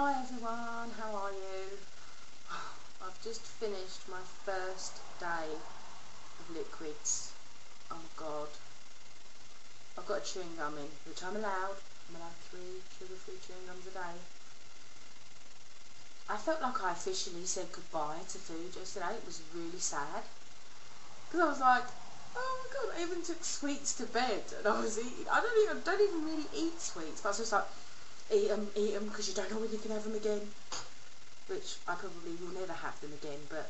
Hi everyone, how are you? I've just finished my first day of liquids. Oh my god. I've got a chewing gum in, which I'm allowed. I'm allowed 3 sugar-free chewing gums a day. I felt like I officially said goodbye to food yesterday. It was really sad. Because I was like, oh my god, I even took sweets to bed and I was eating. I don't even really eat sweets, but I was just like, eat them, because you don't know when you can have them again. Which I probably will never have them again, but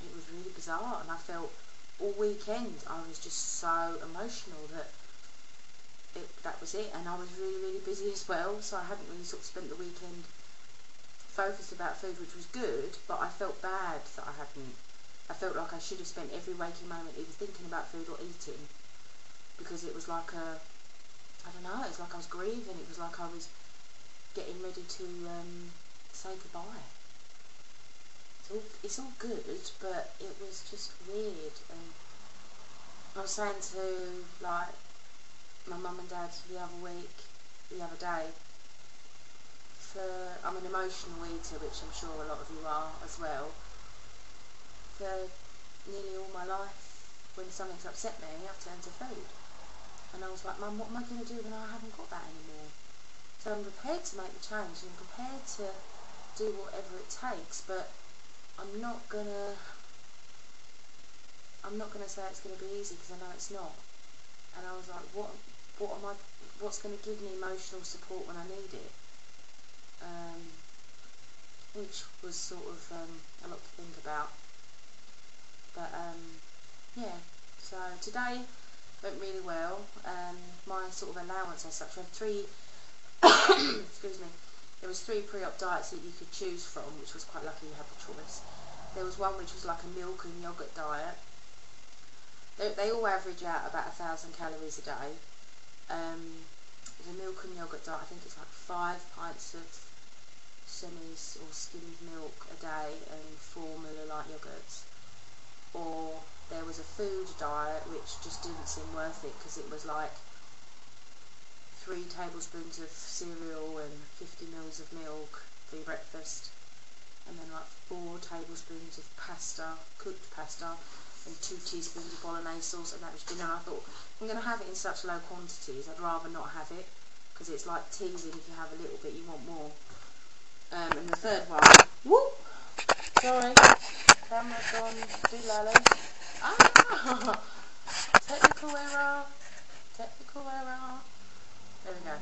it was really bizarre, and I felt all weekend I was just so emotional that that was it. And I was really busy as well, so I hadn't really sort of spent the weekend focused about food, which was good, but I felt bad that I hadn't. I felt like I should have spent every waking moment either thinking about food or eating, because it was like I don't know, it's like I was grieving. It was like I was getting ready to say goodbye. It's all good, but it was just weird. And I was saying to like my mum and dad the other day, I'm an emotional eater, which I'm sure a lot of you are as well. For nearly all my life, when something's upset me, I've turned to food. And I was like, Mum, what am I going to do when I haven't got that anymore? So I'm prepared to make the change, and I'm prepared to do whatever it takes, but I'm not gonna say it's gonna be easy, because I know it's not. And I was like, what's gonna give me emotional support when I need it? Which was sort of a lot to think about. But yeah, so today went really well. My sort of allowance as such, I had 3 excuse me, there was 3 pre-op diets that you could choose from, which was quite lucky you had the choice. There was one which was like a milk and yoghurt diet. They all average out about 1,000 calories a day. The milk and yoghurt diet, I think it's like 5 pints of semis or skimmed milk a day and 4 Miller-Lite yogurts. Or there was a food diet which just didn't seem worth it, because it was like 3 tablespoons of cereal and 50 mils of milk for your breakfast, and then like 4 tablespoons of pasta, cooked pasta, and 2 teaspoons of bolognese sauce, and that was dinner. And I thought, I'm going to have it in such low quantities, I'd rather not have it, because it's like teasing. If you have a little bit, you want more. And the third one, whoop, sorry, camera's on, do lolly. Ah, technical error. There we go.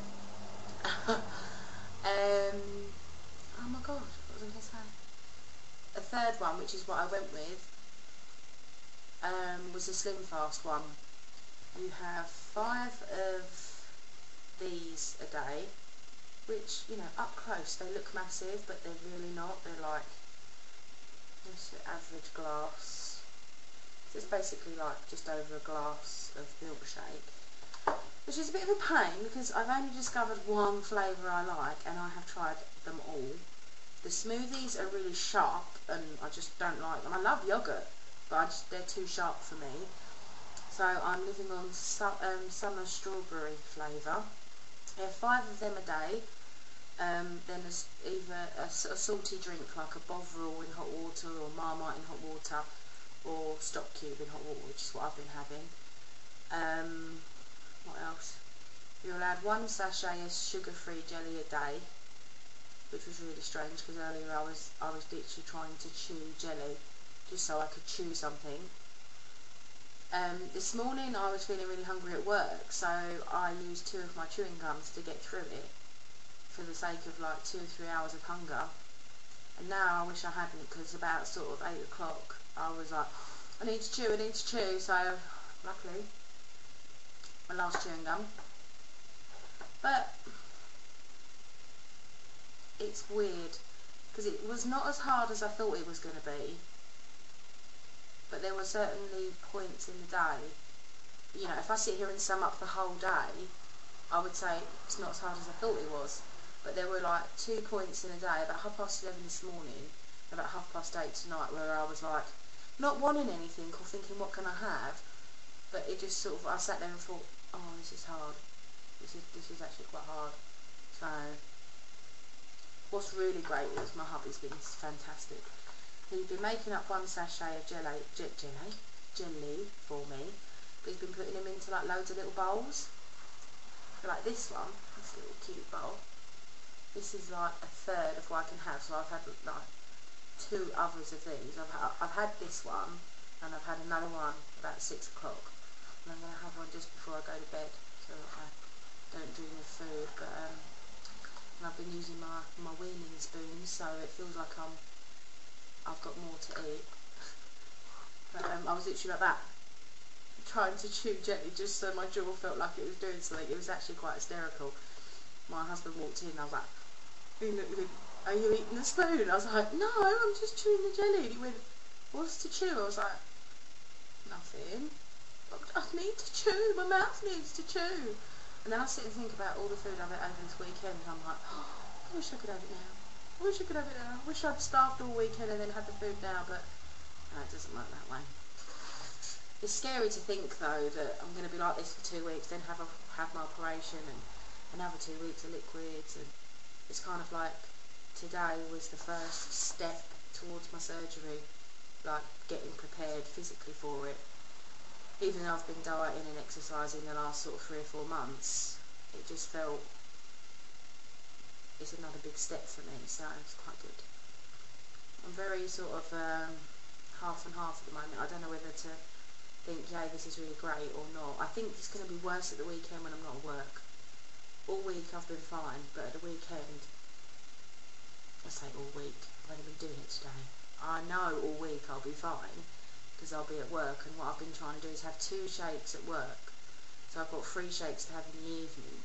Oh my god, what was I going to say? The third one, which is what I went with, was the Slim Fast one. You have 5 of these a day, which, you know, up close they look massive, but they're really not. They're like, what's the average glass? So it's basically like just over a glass of milkshake, which is a bit of a pain, because I've only discovered one flavour I like, and I have tried them all. The smoothies are really sharp, and I just don't like them. I love yoghurt, but they're too sharp for me. So I'm living on summer strawberry flavour. I have 5 of them a day. Then there's either a salty drink like a Bovril in hot water, or Marmite in hot water, or Stock Cube in hot water, which is what I've been having. What else? You're allowed 1 sachet of sugar-free jelly a day, which was really strange, because earlier I was literally trying to chew jelly just so I could chew something. This morning I was feeling really hungry at work, so I used 2 of my chewing gums to get through it, for the sake of like 2 or 3 hours of hunger. And now I wish I hadn't, because about sort of 8 o'clock I was like, I need to chew, so luckily my last chewing gum. But it's weird, because it was not as hard as I thought it was going to be, but there were certainly points in the day, you know, if I sit here and sum up the whole day, I would say it's not as hard as I thought it was. But there were like 2 points in a day, about 11:30 this morning, about 8:30 tonight, where I was like, not wanting anything or thinking what can I have, but it just sort of, I sat there and thought, oh, this is hard. This is actually quite hard. So what's really great is my hubby's been fantastic. He's been making up one sachet of jelly for me, but he's been putting them into like loads of little bowls. So like this one, this little cute bowl, this is like a third of what I can have. So I've had like 2 others of these. I've had this one, and I've had another one about 6 o'clock, and I'm going to have one just before I go to bed, so I don't dream of food. But and I've been using my weaning spoons, so it feels like I've got more to eat. But I was literally like that, trying to chew gently just so my jaw felt like it was doing something. It was actually quite hysterical. My husband walked in and I was like, "Are you eating the spoon?" I was like, "No, I'm just chewing the jelly." And he went, "What's to chew?" I was like, "Nothing. I need to chew. My mouth needs to chew." And then I sit and think about all the food I've had over this weekend, and I'm like, "Oh, I wish I could have it now. I wish I could have it now. I wish I'd starved all weekend and then had the food now." But no, it doesn't work that way. It's scary to think though that I'm going to be like this for 2 weeks, then have my operation, and another 2 weeks of liquids, and it's kind of like today was the first step towards my surgery, like getting prepared physically for it. Even though I've been dieting and exercising the last sort of 3 or 4 months, it just felt it's another big step for me, so it's quite good. I'm very sort of half and half at the moment. I don't know whether to think, yeah, this is really great or not. I think it's going to be worse at the weekend when I'm not at work. All week I've been fine, but at the weekend, I say all week, I've only been doing it today. I know all week I'll be fine because I'll be at work, and what I've been trying to do is have 2 shakes at work. So I've got 3 shakes to have in the evening.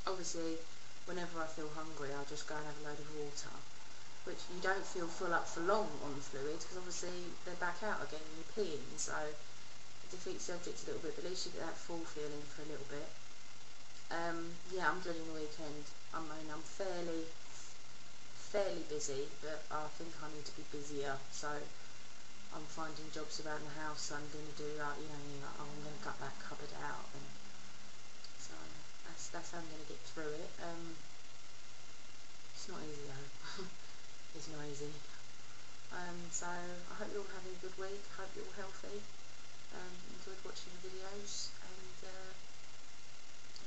Obviously, whenever I feel hungry, I'll just go and have a load of water, which you don't feel full up for long on the fluids because obviously they're back out again and you're peeing, so defeats the object a little bit, but at least you get that full feeling for a little bit. Yeah, I'm dreading the weekend. I mean, I'm fairly busy, but I think I need to be busier, so I'm finding jobs around the house. I'm going to do like, I'm going to cut that cupboard out, and so that's how I'm going to get through it. It's not easy though. It's not easy. So I hope you're all having a good week. I hope you're all healthy. Enjoyed watching the videos, and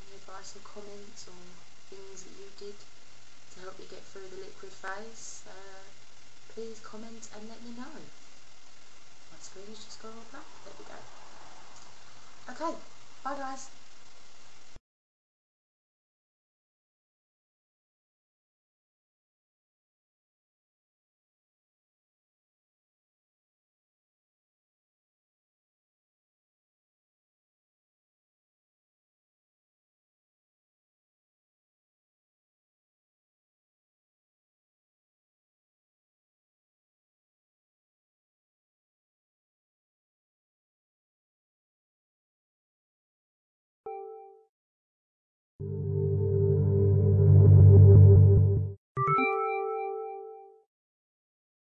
any advice or comments or things that you did to help you get through the liquid phase, please comment and let me know. My screen has just gone all black. There we go. Okay, bye guys.